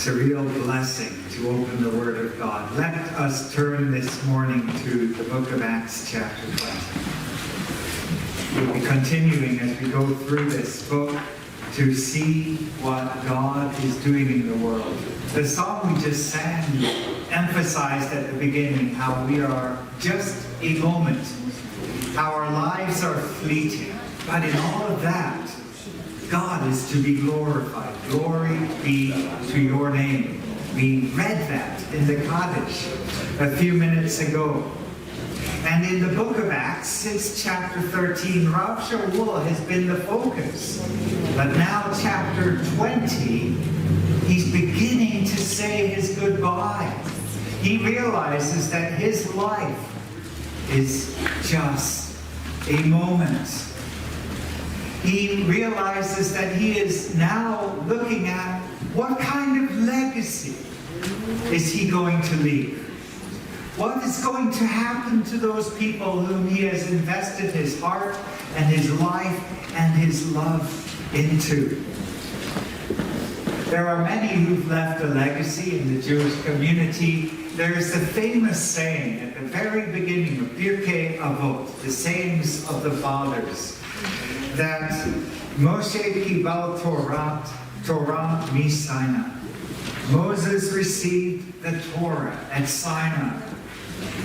It's a real blessing to open the Word of God. Let us turn this morning to the book of Acts chapter 20. We'll be continuing as we go through this book to see what God is doing in the world. The song we just sang emphasized at the beginning how we are just a moment, how our lives are fleeting. But in all of that, God is to be glorified. Glory be to your name. We read that in the Kaddish a few minutes ago. And in the book of Acts, since chapter 13, Rav Shaul has been the focus. But now chapter 20, he's beginning to say his goodbye. He realizes that his life is just a moment. He realizes that he is now looking at what kind of legacy is he going to leave? What is going to happen to those people whom he has invested his heart and his life and his love into? There are many who've left a legacy in the Jewish community. There's the famous saying at the very beginning of Pirkei Avot, the sayings of the fathers, that Moshe kibal Torah mi Sinai. Moses received the Torah at Sinai.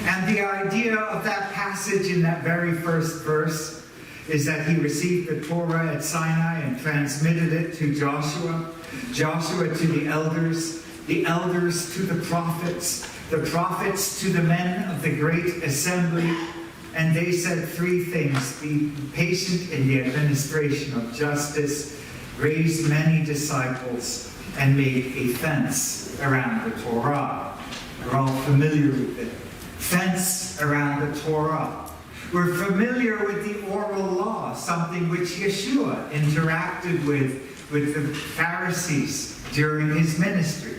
And the idea of that passage in that very first verse is that he received the Torah at Sinai and transmitted it to Joshua, Joshua to the elders to the prophets to the men of the great assembly. And they said three things: be patient in the administration of justice, raise many disciples, and make a fence around the Torah. We're all familiar with it. Fence around the Torah. We're familiar with the oral law, something which Yeshua interacted with the Pharisees during his ministry.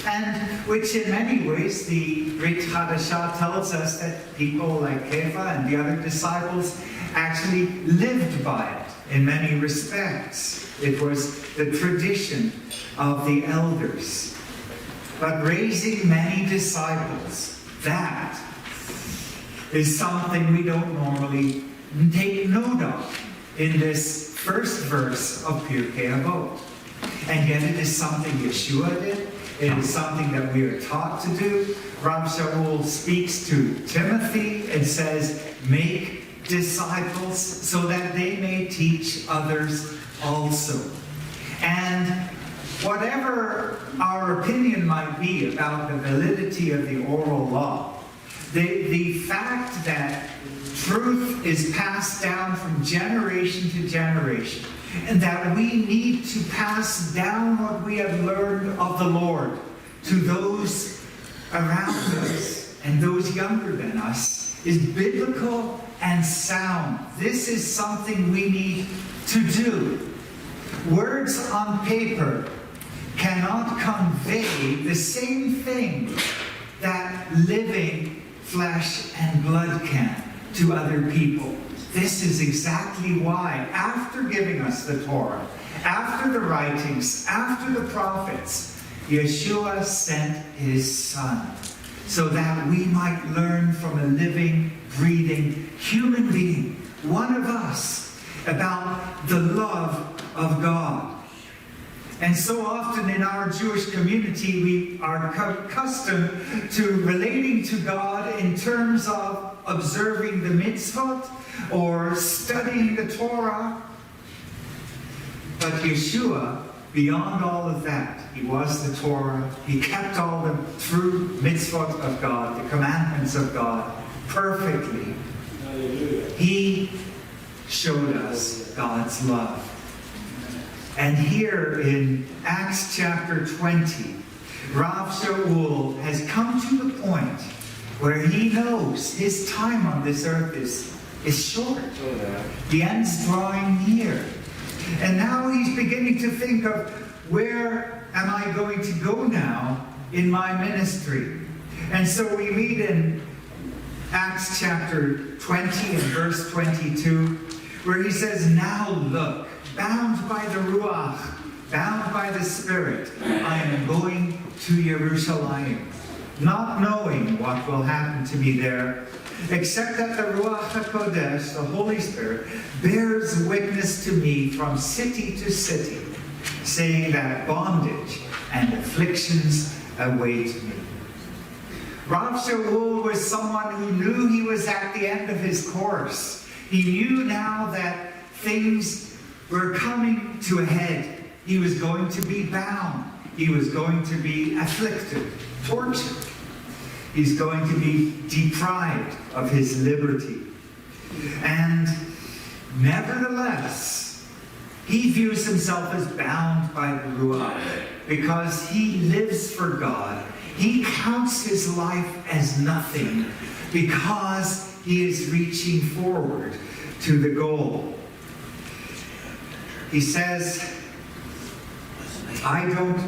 And which in many ways the Brit Hadashah tells us that people like Kepha and the other disciples actually lived by it in many respects. It was the tradition of the elders. But raising many disciples, that is something we don't normally take note of in this first verse of Pirkei Avot. And yet it is something Yeshua did. It is something that we are taught to do. Rav Shaul speaks to Timothy and says, make disciples so that they may teach others also. And whatever our opinion might be about the validity of the oral law, the fact that truth is passed down from generation to generation, and that we need to pass down what we have learned of the Lord to those around us and those younger than us, is biblical and sound. This is something we need to do. Words on paper cannot convey the same thing that living flesh and blood can to other people. This is exactly why, after giving us the Torah, after the writings, after the prophets, Yeshua sent his Son, so that we might learn from a living, breathing human being, one of us, about the love of God. And so often in our Jewish community, we are accustomed to relating to God in terms of observing the mitzvot or studying the Torah. But Yeshua, beyond all of that, he was the Torah. He kept all the true mitzvot of God, the commandments of God, perfectly. He showed us God's love. And here in Acts chapter 20, Rav Shaul has come to the point where he knows his time on this earth is short. The end's drawing near. And now he's beginning to think of, where am I going to go now in my ministry? And so we read in Acts chapter 20 and verse 22, where he says, now look, bound by the Ruach, bound by the Spirit, I am going to Jerusalem, not knowing what will happen to me there, except that the Ruach HaKodesh, the Holy Spirit, bears witness to me from city to city, saying that bondage and afflictions await me. Rav Shaul was someone who knew he was at the end of his course. He knew now that things were coming to a head. He was going to be bound. He was going to be afflicted, tortured. He's going to be deprived of his liberty. And nevertheless, he views himself as bound by the Ruach because he lives for God. He counts his life as nothing because he is reaching forward to the goal. He says,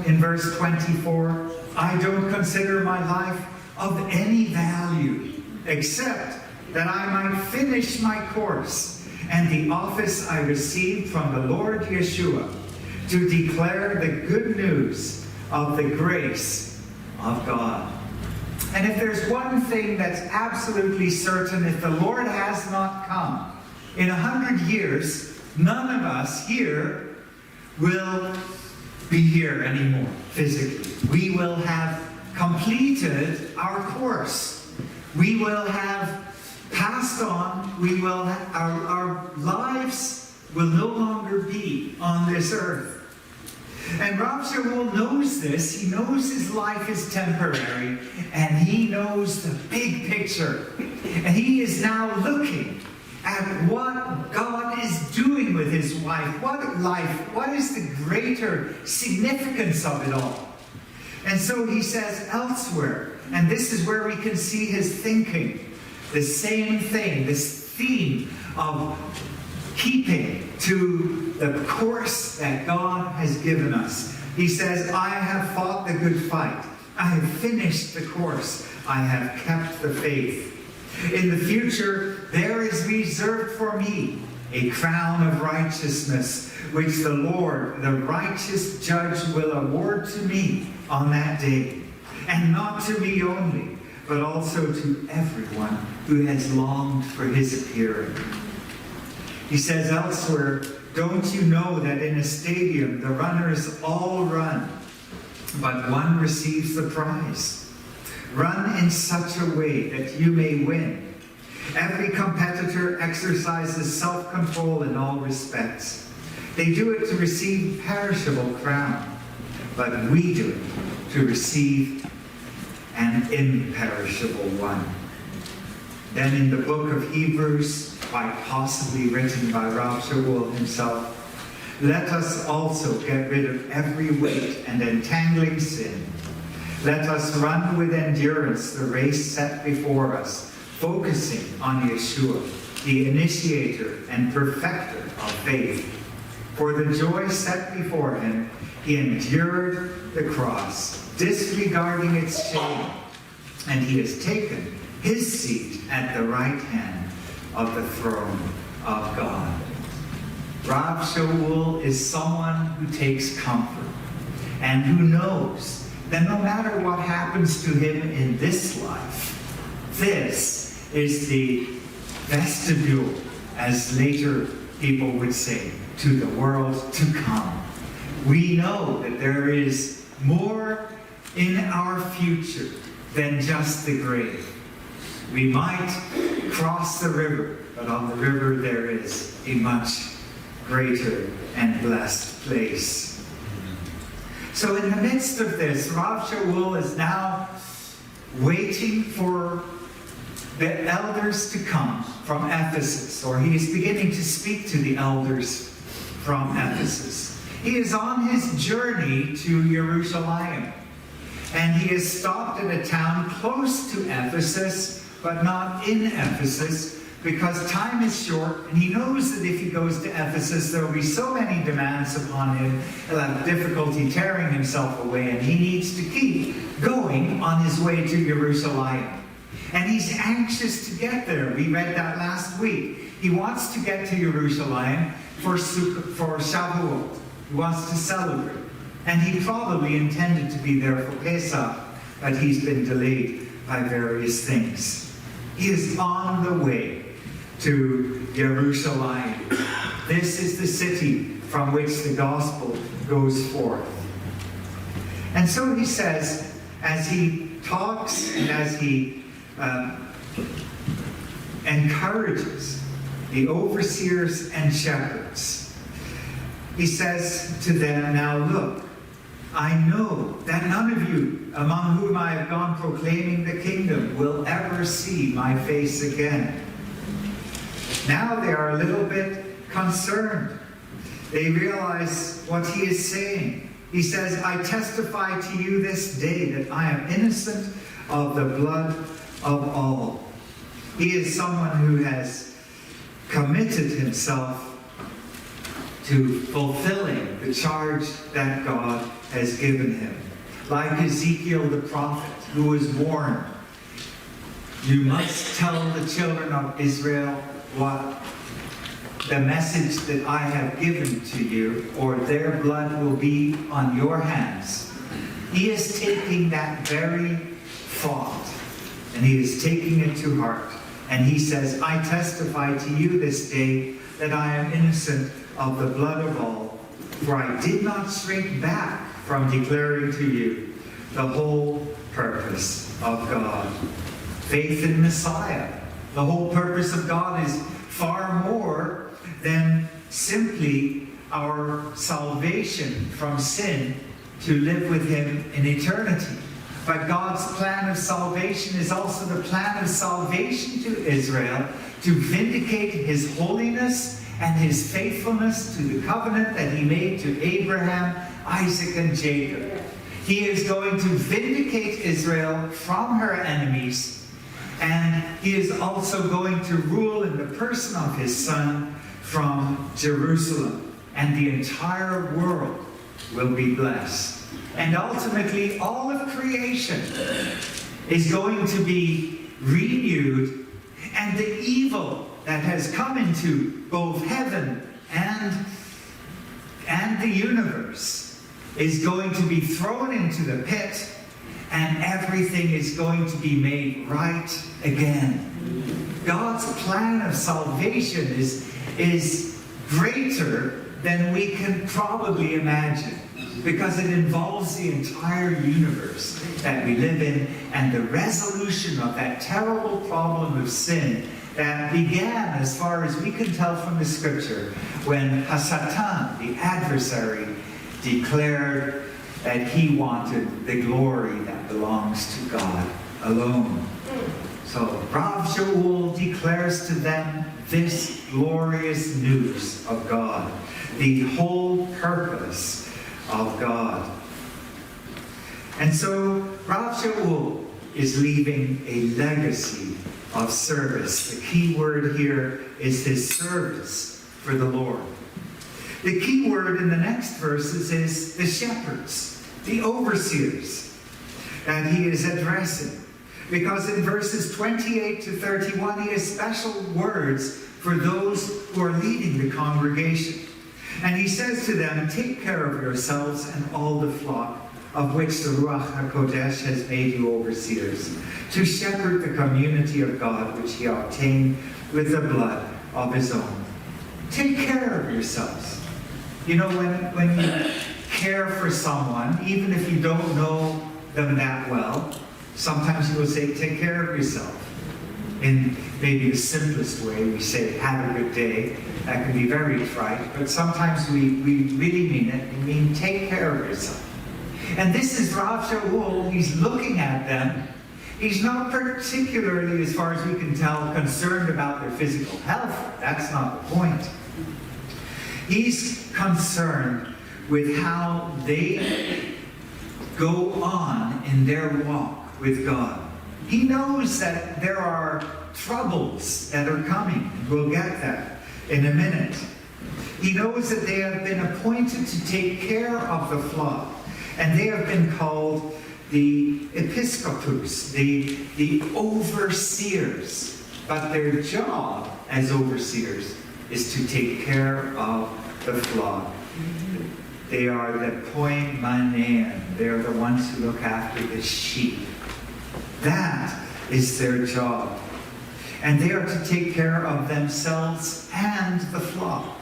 in verse 24, I don't consider my life of any value, except that I might finish my course and the office I received from the Lord Yeshua to declare the good news of the grace of God. And if there's one thing that's absolutely certain, if the Lord has not come, in 100 years, none of us here will be here anymore physically. We will have completed our course. We will have passed on. Our lives will no longer be on this earth. And Rav Shaul knows this. He knows his life is temporary, and he knows the big picture. And he is now looking at what God is doing with his life. What is the greater significance of it all? And so he says elsewhere, and this is where we can see his thinking, the same thing, this theme of keeping to the course that God has given us. He says, I have fought the good fight. I have finished the course. I have kept the faith. In the future, there is reserved for me a crown of righteousness, which the Lord, the righteous judge, will award to me on that day. And not to me only, but also to everyone who has longed for his appearing. He says elsewhere, don't you know that in a stadium the runners all run, but one receives the prize? Run in such a way that you may win. Every competitor exercises self-control in all respects. They do it to receive perishable crown, but we do it to receive an imperishable one. Then in the book of Hebrews, quite possibly written by Rav Shaul himself, let us also get rid of every weight and entangling sin. Let us run with endurance the race set before us, focusing on Yeshua, the initiator and perfecter of faith. For the joy set before him, he endured the cross, disregarding its shame, and he has taken his seat at the right hand of the throne of God. Rav Shaul is someone who takes comfort and who knows that no matter what happens to him in this life, this is the vestibule, as later people would say, to the world to come. We know that there is more in our future than just the grave. We might cross the river, but on the river there is a much greater and blessed place. So in the midst of this, Rav Shaul is now waiting for the elders to come from Ephesus, or he is beginning to speak to the elders from Ephesus. He is on his journey to Jerusalem, and he has stopped at a town close to Ephesus, but not in Ephesus, because time is short, and he knows that if he goes to Ephesus, there will be so many demands upon him, he'll have difficulty tearing himself away, and he needs to keep going on his way to Jerusalem. And he's anxious to get there. We read that last week. He wants to get to Jerusalem for Shaul. He wants to celebrate. And he probably intended to be there for Pesach, but he's been delayed by various things. He is on the way to Jerusalem. This is the city from which the gospel goes forth. And so he says, as he talks and as he encourages the overseers and shepherds, he says to them, now look, I know that none of you among whom I have gone proclaiming the kingdom will ever see my face again. Now they are a little bit concerned. They realize what he is saying. He says, I testify to you this day that I am innocent of the blood of all. He is someone who has committed himself to fulfilling the charge that God has given him. Like Ezekiel the prophet, who was warned, you must tell the children of Israel what the message that I have given to you, or their blood will be on your hands. He is taking that very thought, and he is taking it to heart. And he says, I testify to you this day that I am innocent of the blood of all, for I did not shrink back from declaring to you the whole purpose of God. Faith in Messiah. The whole purpose of God is far more than simply our salvation from sin to live with him in eternity. But God's plan of salvation is also the plan of salvation to Israel, to vindicate his holiness and his faithfulness to the covenant that he made to Abraham, Isaac, and Jacob. He is going to vindicate Israel from her enemies, and he is also going to rule in the person of his Son from Jerusalem, and the entire world will be blessed. And ultimately, all of creation is going to be renewed, and the evil that has come into both heaven and the universe is going to be thrown into the pit, and everything is going to be made right again. God's plan of salvation is greater than we can probably imagine, because it involves the entire universe that we live in, and the resolution of that terrible problem of sin that began, as far as we can tell from the scripture, when Hasatan, the adversary, declared that he wanted the glory that belongs to God alone. So Rav Shaul declares to them this glorious news of God, the whole purpose of God. And so Rav Shaul is leaving a legacy of service. The key word here is his service for the Lord. The key word in the next verses is the shepherds, the overseers that he is addressing. Because in verses 28 to 31, he has special words for those who are leading the congregation. And he says to them, take care of yourselves and all the flock of which the Ruach HaKodesh has made you overseers, to shepherd the community of God which he obtained with the blood of his own. Take care of yourselves. You know, when you care for someone, even if you don't know them that well, sometimes you will say, take care of yourself. In maybe the simplest way, we say, have a good day. That can be very trite, but sometimes we really mean it. We mean, take care of yourself. And this is Rav Shaul. He's looking at them. He's not particularly, as far as we can tell, concerned about their physical health. That's not the point. He's concerned with how they go on in their walk with God. He knows that there are troubles that are coming. We'll get that in a minute. He knows that they have been appointed to take care of the flock. And they have been called the episcopus, the overseers. But their job as overseers is to take care of the flock. They are the poimanean. They are the ones who look after the sheep. That is their job. And they are to take care of themselves and the flock.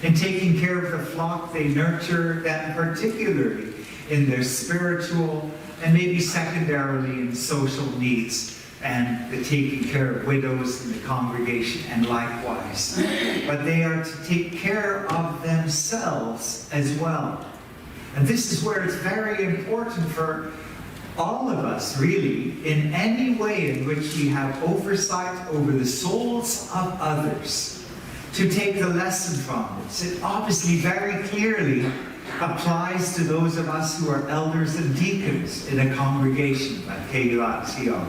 In taking care of the flock, they nurture them particularly in their spiritual and maybe secondarily in social needs, and the taking care of widows in the congregation and likewise. But they are to take care of themselves as well. And this is where it's very important for all of us, really, in any way in which we have oversight over the souls of others, to take the lesson from this. It obviously very clearly applies to those of us who are elders and deacons in a congregation like Keilat Sion.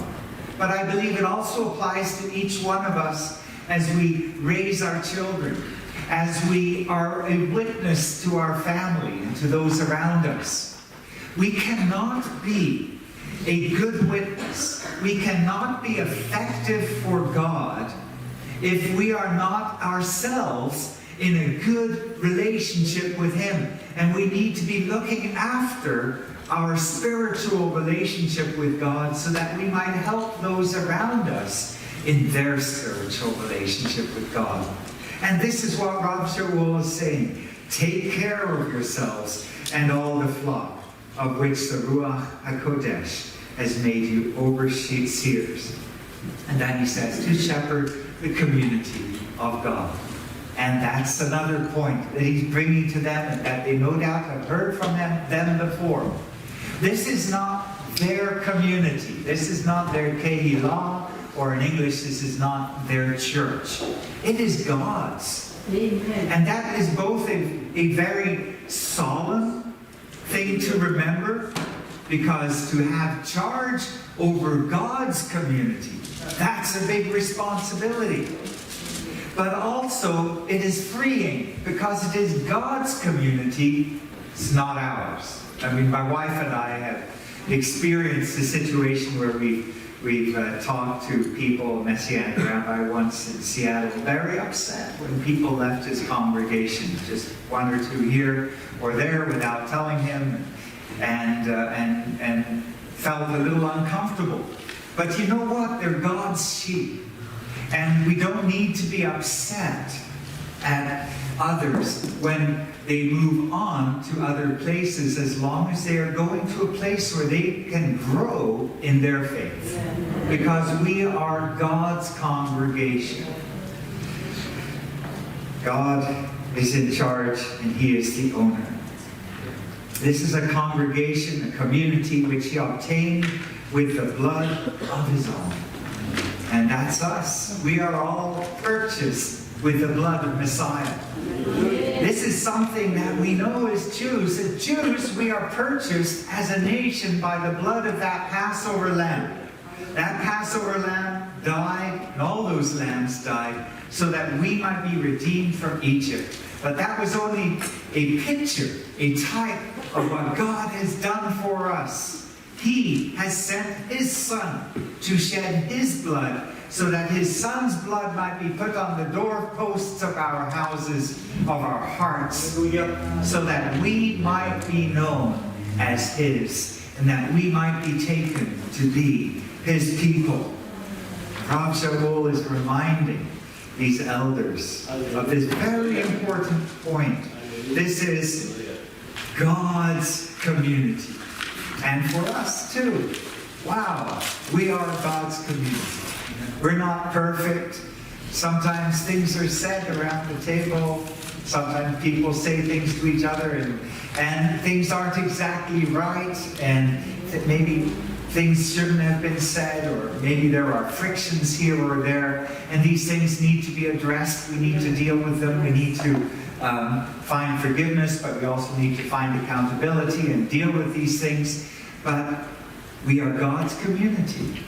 But I believe it also applies to each one of us as we raise our children, as we are a witness to our family and to those around us. We cannot be a good witness. We cannot be effective for God if we are not ourselves in a good relationship with Him. And we need to be looking after our spiritual relationship with God so that we might help those around us in their spiritual relationship with God. And this is what Rav Shaul is saying. Take care of yourselves and all the flock, of which the Ruach HaKodesh has made you overseers. And then he says, to shepherd the community of God. And that's another point that he's bringing to them, and that they no doubt have heard from them before. This is not their community. This is not their Keilah, or in English, this is not their church. It is God's. Amen. And that is both a very solemn thing to remember, because to have charge over God's community, that's a big responsibility. But also, it is freeing, because it is God's community, it's not ours. I mean, my wife and I have experienced a situation where we've talked to people, Messianic rabbi once in Seattle, very upset when people left his congregation, just one or two here or there without telling him, and felt a little uncomfortable. But you know what? They're God's sheep. And we don't need to be upset at others when they move on to other places, as long as they are going to a place where they can grow in their faith. Because we are God's congregation. God is in charge and He is the owner. This is a congregation, a community which He obtained with the blood of His own. And that's us. We are all purchased with the blood of Messiah. This is something that we know as Jews. As Jews, we are purchased as a nation by the blood of that Passover lamb. That Passover lamb died, and all those lambs died, so that we might be redeemed from Egypt. But that was only a picture, a type of what God has done for us. He has sent His Son to shed His blood, so that His Son's blood might be put on the doorposts of our houses, of our hearts, so that we might be known as His, and that we might be taken to be His people. Rav Shaul is reminding these elders of this very important point. This is God's community. And for us too. Wow, we are God's community. We're not perfect. Sometimes things are said around the table. Sometimes people say things to each other and things aren't exactly right. And maybe things shouldn't have been said, or maybe there are frictions here or there. And these things need to be addressed. We need to deal with them. We need to find forgiveness, but we also need to find accountability and deal with these things. But we are God's community,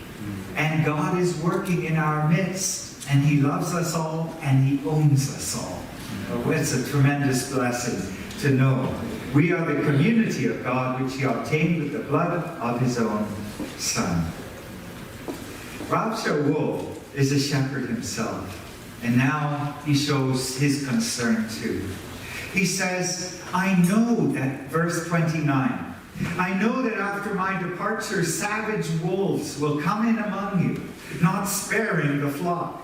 and God is working in our midst, and He loves us all, and He owns us all. Oh, it's a tremendous blessing to know we are the community of God, which He obtained with the blood of His own Son. Rav Shaul is a shepherd himself, and now he shows his concern too. He says, I know that, verse 29, I know that after my departure, savage wolves will come in among you, not sparing the flock.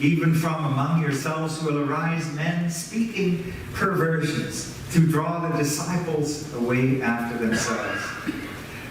Even from among yourselves will arise men speaking perversions to draw the disciples away after themselves.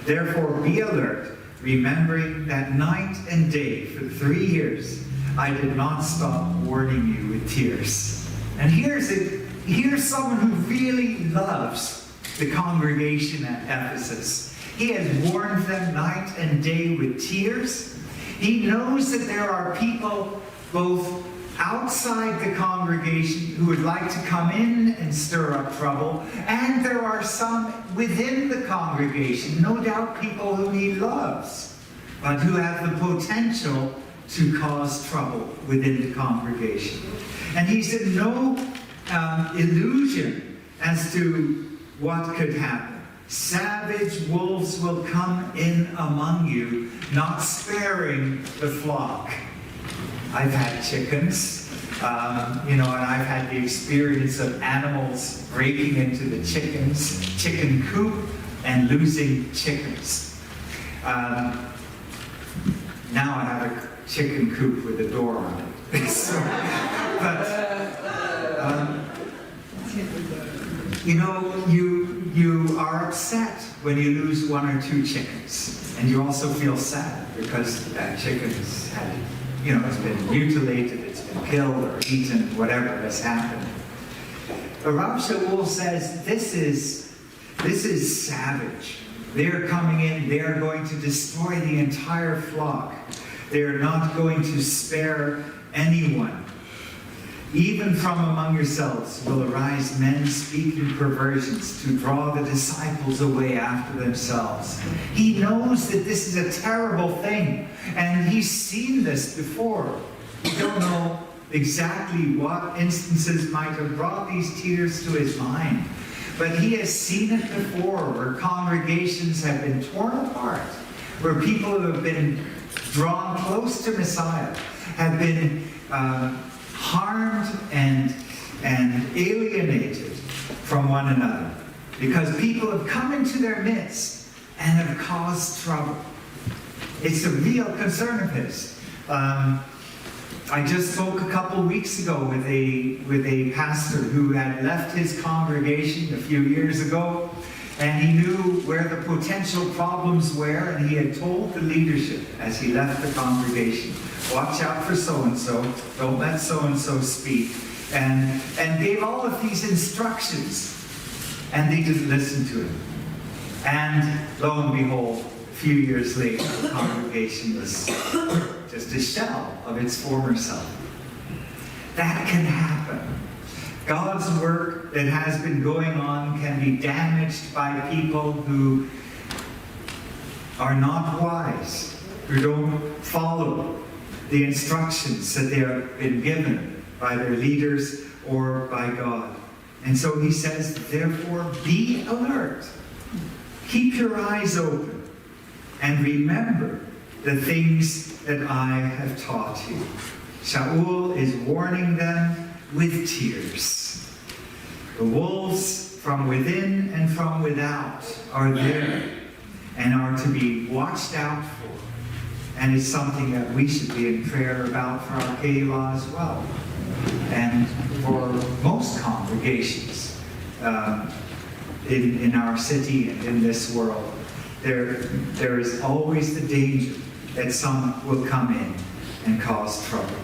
Therefore be alert, remembering that night and day for 3 years I did not stop warning you with tears. And here's someone who really loves the congregation at Ephesus. He has warned them night and day with tears. He knows that there are people both outside the congregation who would like to come in and stir up trouble, and there are some within the congregation, no doubt people whom he loves, but who have the potential to cause trouble within the congregation. And he's in no illusion as to what could happen. Savage wolves will come in among you, not sparing the flock. I've had chickens, and I've had the experience of animals breaking into the chicken coop and losing chickens. Now I have a chicken coop with a door on it. You are upset when you lose 1 or 2 chickens, and you also feel sad because that chicken has had, it's been mutilated, it's been killed or eaten, whatever has happened. But Rav Shaul says this is savage. They're coming in, they're going to destroy the entire flock. They're not going to spare anyone. Even from among yourselves will arise men speaking perversions to draw the disciples away after themselves. He knows that this is a terrible thing, and he's seen this before. We don't know exactly what instances might have brought these tears to his mind, but he has seen it before, where congregations have been torn apart, where people who have been drawn close to Messiah have been harmed and alienated from one another, because people have come into their midst and have caused trouble. It's a real concern of his. I just spoke a couple weeks ago with a pastor who had left his congregation a few years ago, and he knew where the potential problems were, and he had told the leadership as he left the congregation, watch out for so-and-so, don't let so-and-so speak, and gave all of these instructions, and they didn't listen to him. And lo and behold, a few years later, the congregation was just a shell of its former self. That can happen. God's work that has been going on can be damaged by people who are not wise, who don't follow the instructions that they have been given by their leaders or by God. And so he says, therefore, be alert. Keep your eyes open and remember the things that I have taught you. Shaul is warning them with tears. The wolves from within and from without are there and are to be watched out for. And it's something that we should be in prayer about for our Keilah as well. And for most congregations in our city and in this world, there is always the danger that some will come in and cause trouble.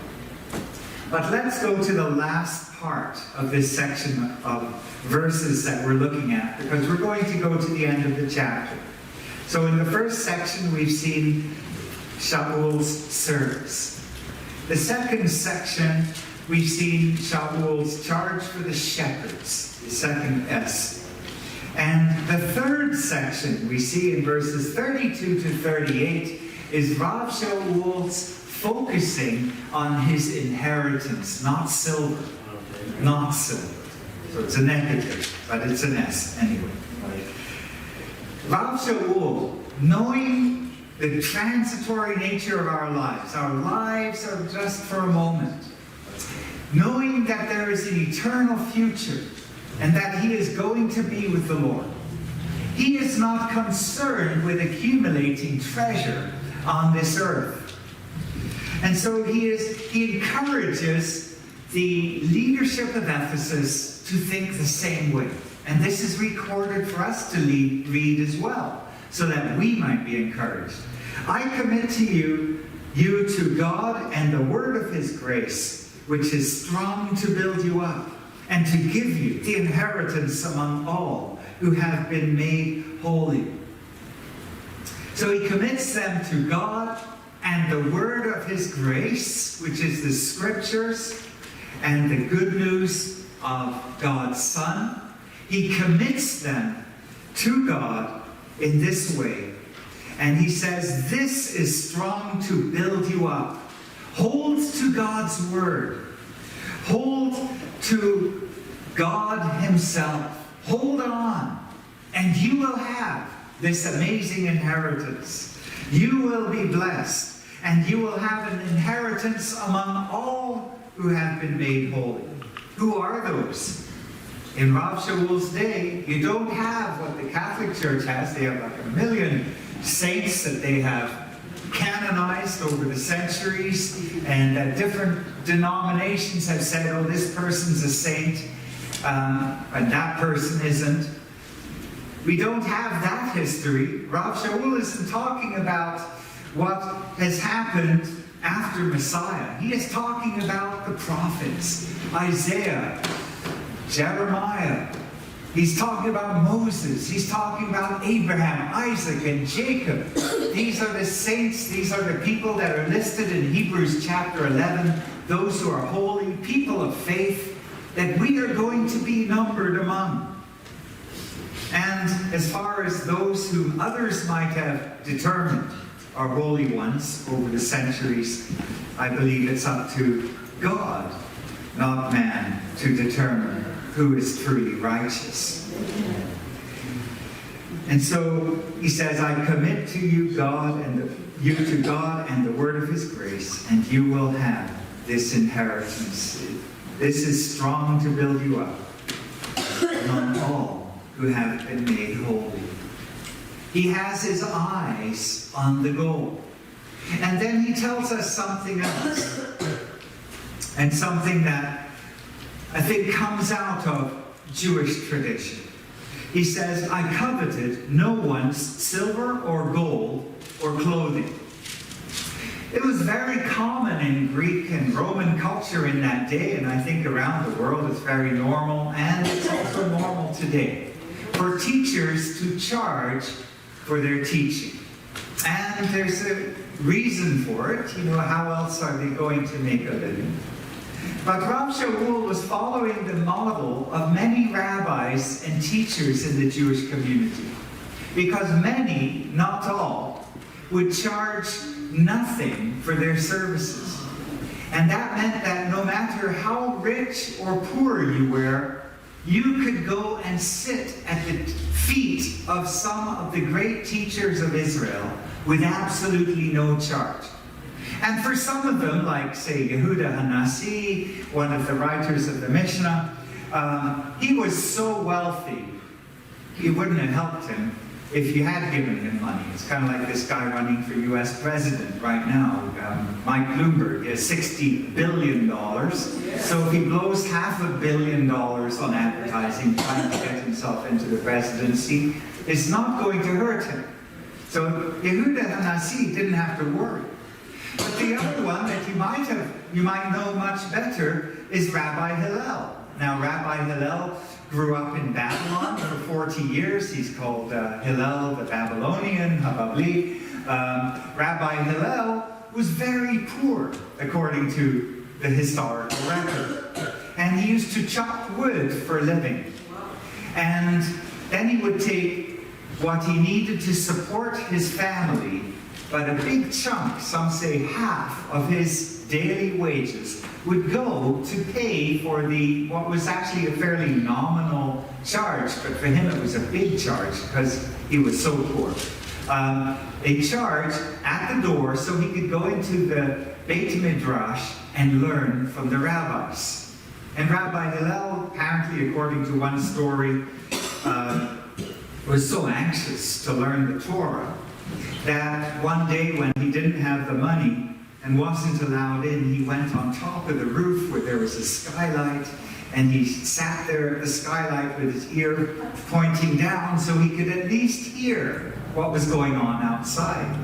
But let's go to the last part of this section of verses that we're looking at, because we're going to go to the end of the chapter. So in the first section, we've seen Shaul's service. The second section, we've seen Shaul's charge for the shepherds, the second S. And the third section we see in verses 32 to 38 is Rav Shaul's focusing on his inheritance, not silver. Not silver. So it's a negative, but it's an S anyway. Rav Shaul, knowing the transitory nature of our lives are just for a moment, knowing that there is an eternal future and that he is going to be with the Lord. He is not concerned with accumulating treasure on this earth. And so he encourages the leadership of Ephesus to think the same way. And this is recorded for us to read as well, so that we might be encouraged. I commit to you to God and the word of his grace, which is strong to build you up and to give you the inheritance among all who have been made holy. So he commits them to God and the word of his grace, which is the scriptures and the good news of God's Son. He commits them to God in this way. And he says, this is strong to build you up. Hold to God's word. Hold to God himself. Hold on, and you will have this amazing inheritance. You will be blessed, and you will have an inheritance among all who have been made holy. Who are those? In Rav Shaul's day, you don't have what the Catholic Church has. They have like 1 million saints that they have canonized over the centuries, and that different denominations have said, oh, this person's a saint, and that person isn't. We don't have that history. Rav Shaul isn't talking about what has happened after Messiah. He is talking about the prophets, Isaiah, Jeremiah. He's talking about Moses. He's talking about Abraham, Isaac, and Jacob. These are the saints. These are the people that are listed in Hebrews chapter 11. Those who are holy, people of faith, that we are going to be numbered among. And as far as those whom others might have determined are holy ones over the centuries, I believe it's up to God, not man, to determine who is truly righteous. And so he says, I commit to you God and you to God and the word of his grace, and you will have this inheritance. This is strong to build you up among all who have been made holy. He has his eyes on the goal. And then he tells us something else, and something that I think comes out of Jewish tradition. He says, I coveted no one's silver or gold or clothing. It was very common in Greek and Roman culture in that day, and I think around the world it's very normal, and it's also normal today, for teachers to charge for their teaching. And there's a reason for it. You know, how else are they going to make a living? But Rav Shaul was following the model of many rabbis and teachers in the Jewish community, because many, not all, would charge nothing for their services. And that meant that no matter how rich or poor you were, you could go and sit at the feet of some of the great teachers of Israel with absolutely no charge. And for some of them, like, say, Yehuda Hanassi, one of the writers of the Mishnah, he was so wealthy, it wouldn't have helped him if you had given him money. It's kind of like this guy running for U.S. president right now, Mike Bloomberg. He has $60 billion. So if he blows $500 million on advertising, trying to get himself into the presidency, it's not going to hurt him. So Yehuda Hanassi didn't have to worry. But the other one that you might know much better is Rabbi Hillel. Now, Rabbi Hillel grew up in Babylon for 40 years. He's called Hillel the Babylonian, Hababli. Rabbi Hillel was very poor, according to the historical record. And he used to chop wood for a living. And then he would take what he needed to support his family, but a big chunk, some say half, of his daily wages would go to pay for what was actually a fairly nominal charge, but for him it was a big charge because he was so poor. A charge at the door so he could go into the Beit Midrash and learn from the rabbis. And Rabbi Hillel, apparently according to one story, was so anxious to learn the Torah that one day when he didn't have the money and wasn't allowed in, he went on top of the roof where there was a skylight, and he sat there at the skylight with his ear pointing down so he could at least hear what was going on outside.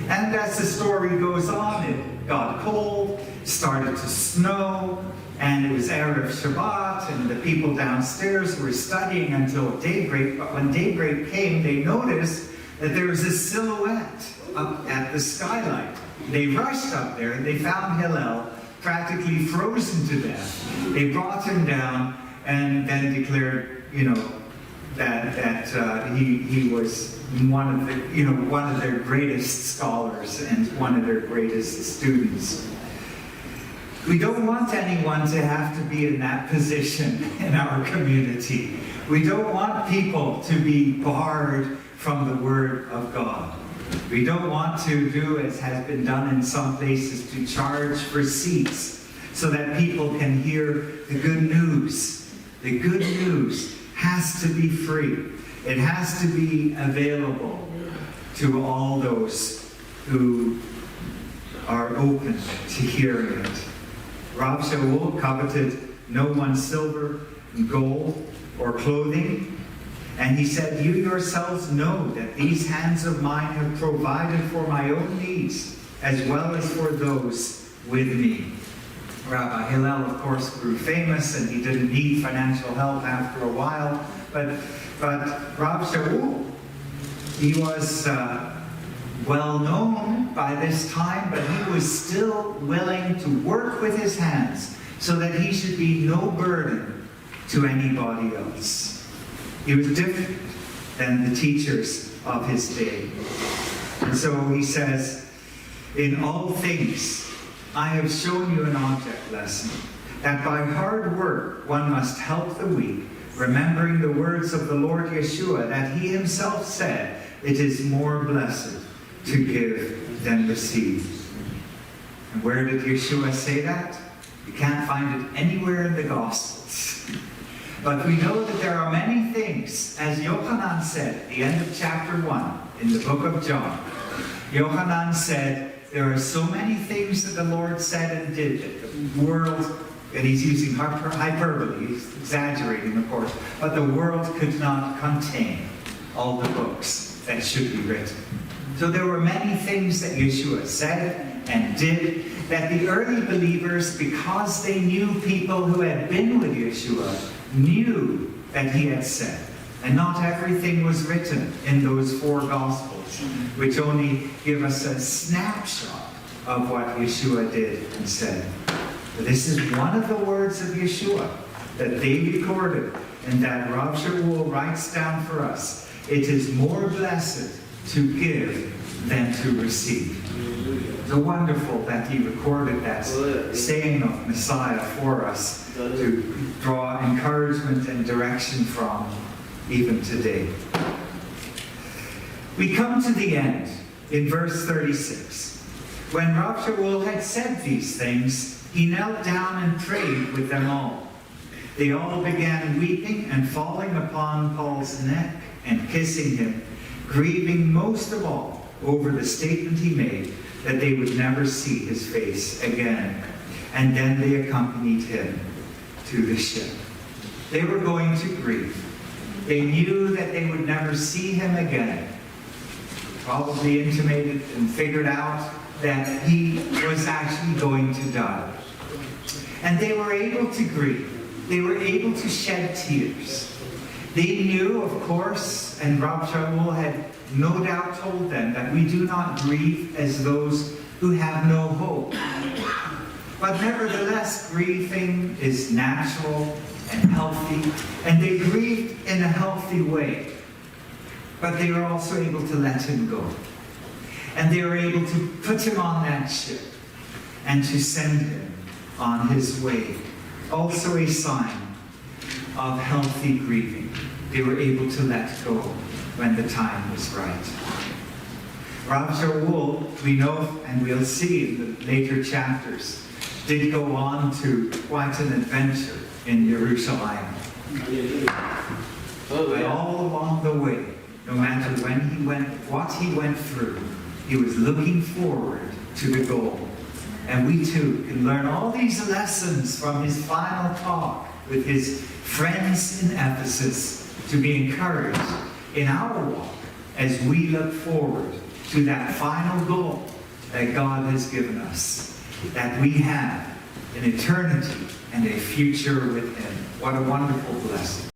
And as the story goes on, it got cold, started to snow, and it was Erev Shabbat, and the people downstairs were studying until daybreak. But when daybreak came, they noticed that there was a silhouette up at the skylight. They rushed up there, and they found Hillel practically frozen to death. They brought him down, and then declared, that he was one of their greatest scholars and one of their greatest students. We don't want anyone to have to be in that position in our community. We don't want people to be barred from the Word of God. We don't want to do, as has been done in some places, to charge for seats so that people can hear the good news. The good news has to be free. It has to be available to all those who are open to hearing it. Rav Shaul coveted no one's silver and gold or clothing, and he said, "You yourselves know that these hands of mine have provided for my own needs, as well as for those with me." Rabbi Hillel, of course, grew famous, and he didn't need financial help after a while, but Rav Shaul, he was well known by this time, but he was still willing to work with his hands so that he should be no burden to anybody else. He was different than the teachers of his day. And so he says, "In all things, I have shown you an object lesson, that by hard work one must help the weak, remembering the words of the Lord Yeshua, that he himself said, 'It is more blessed to give than receive.'" And where did Yeshua say that? You can't find it anywhere in the Gospels. But we know that there are many things, as Yochanan said at the end of chapter 1 in the book of John. Yochanan said, there are so many things that the Lord said and did that the world, and he's using hyperbole, he's exaggerating of course, but the world could not contain all the books that should be written. So there were many things that Yeshua said and did that the early believers, because they knew people who had been with Yeshua, knew that he had said. And not everything was written in those 4 Gospels, which only give us a snapshot of what Yeshua did and said. But this is one of the words of Yeshua that they recorded and that Rav Shaul writes down for us. It is more blessed to give than to receive. It's wonderful that he recorded that saying of Messiah for us to draw encouragement and direction from even today. We come to the end in verse 36. When Rav Shaul had said these things, he knelt down and prayed with them all. They all began weeping and falling upon Paul's neck and kissing him, grieving most of all over the statement he made that they would never see his face again. And then they accompanied him to the ship. They were going to grieve. They knew that they would never see him again. Probably intimated and figured out that he was actually going to die. And they were able to grieve. They were able to shed tears. They knew, of course, and Rav Shaul had no doubt told them, that we do not grieve as those who have no hope. But nevertheless, grieving is natural and healthy, and they grieved in a healthy way. But they were also able to let him go. And they were able to put him on that ship and to send him on his way. Also a sign of healthy grieving. They were able to let go when the time was right. Rav Shaul, we know and we'll see in the later chapters, did go on to quite an adventure in Jerusalem. But all along the way, no matter what he went through, he was looking forward to the goal. And we too can learn all these lessons from his final talk with his friends in Ephesus to be encouraged in our walk as we look forward to that final goal that God has given us, that we have an eternity and a future with him. What a wonderful blessing.